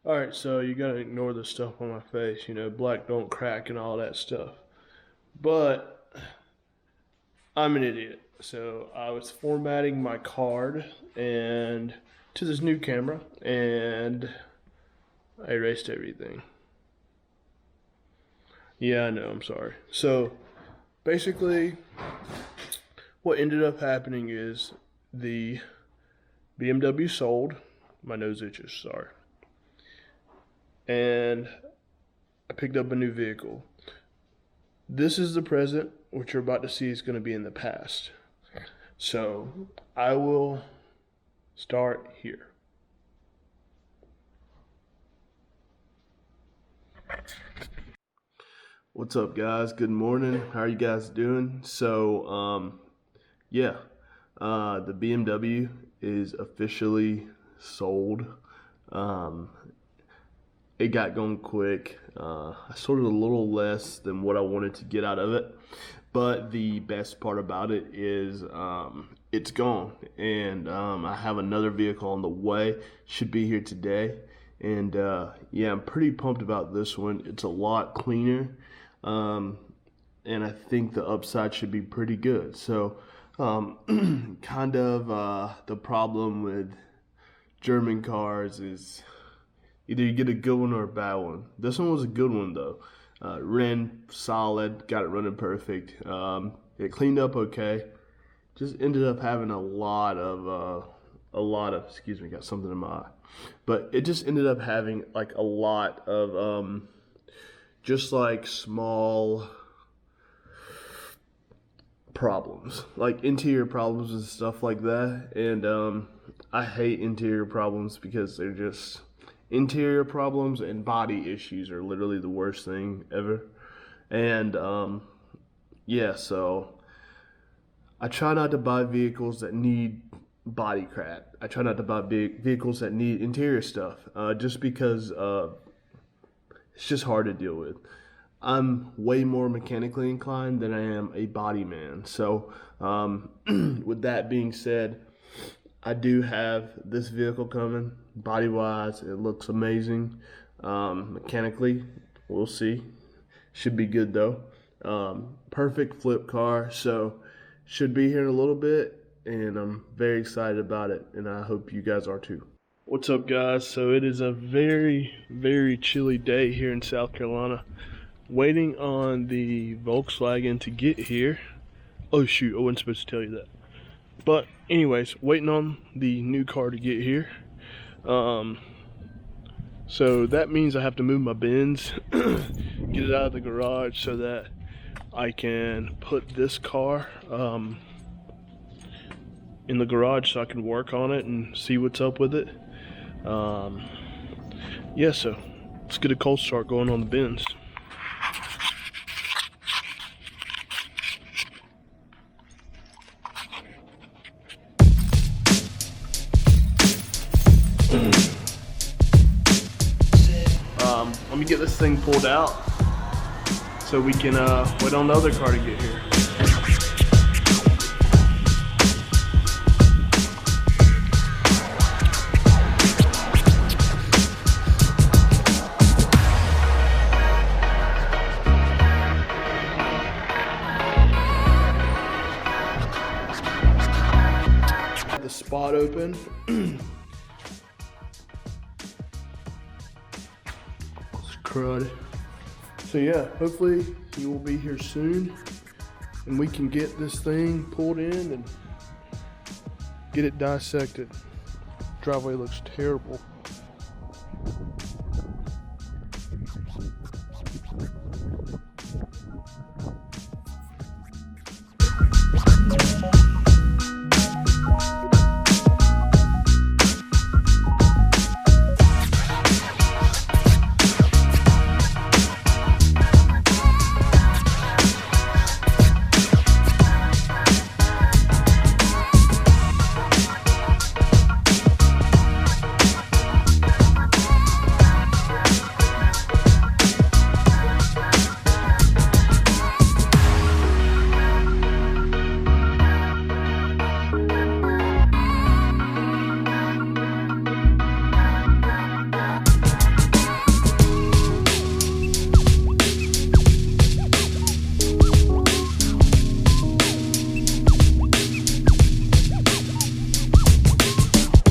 Alright, so you gotta ignore the stuff on my face, you know, black don't crack and all that stuff. But I'm an idiot. So I was formatting my card and to this new camera and I erased everything. Yeah, I know, I'm sorry. So basically what ended up happening is the BMW sold. My nose itches, sorry. And I picked up a new vehicle. This is the present. What you're about to see is going to be in the past. So I will start here. What's up, guys? Good morning. How are you guys doing? So, the BMW is officially sold. It got going quick. I sold it a little less than what I wanted to get out of it. But the best part about it is it's gone. And I have another vehicle on the way. Should be here today. And yeah, I'm pretty pumped about this one. It's a lot cleaner. And I think the upside should be pretty good. So kind of the problem with German cars is either you get a good one or a bad one. This one was a good one though. Ran solid, got it running perfect. It cleaned up okay. Just ended up having a lot of, excuse me, got something in my eye. But it just ended up having like a lot of just like small problems, like interior problems and stuff like that. And I hate interior problems because they're just interior problems, and body issues are literally the worst thing ever. And yeah, so I try not to buy vehicles that need body crap. I try not to buy vehicles that need interior stuff, just because it's just hard to deal with. I'm way more mechanically inclined than I am a body man. So with that being said, I do have this vehicle coming. Body wise, it looks amazing. Mechanically, we'll see. Should be good though. Perfect flip car, so should be here in a little bit, and I'm very excited about it, and I hope you guys are too. What's up, guys? So it is a very, very chilly day here in South Carolina. Waiting on the Volkswagen to get here. Oh shoot, I wasn't supposed to tell you that. But anyways, waiting on the new car to get here. So that means I have to move my bins, get it out of the garage so that I can put this car in the garage so I can work on it and see what's up with it. Yeah, so let's get a cold start going on the bins. Let me get this thing pulled out so we can wait on the other car to get here. The spot open. Crud. So yeah, hopefully he will be here soon and we can get this thing pulled in and get it dissected. Driveway looks terrible.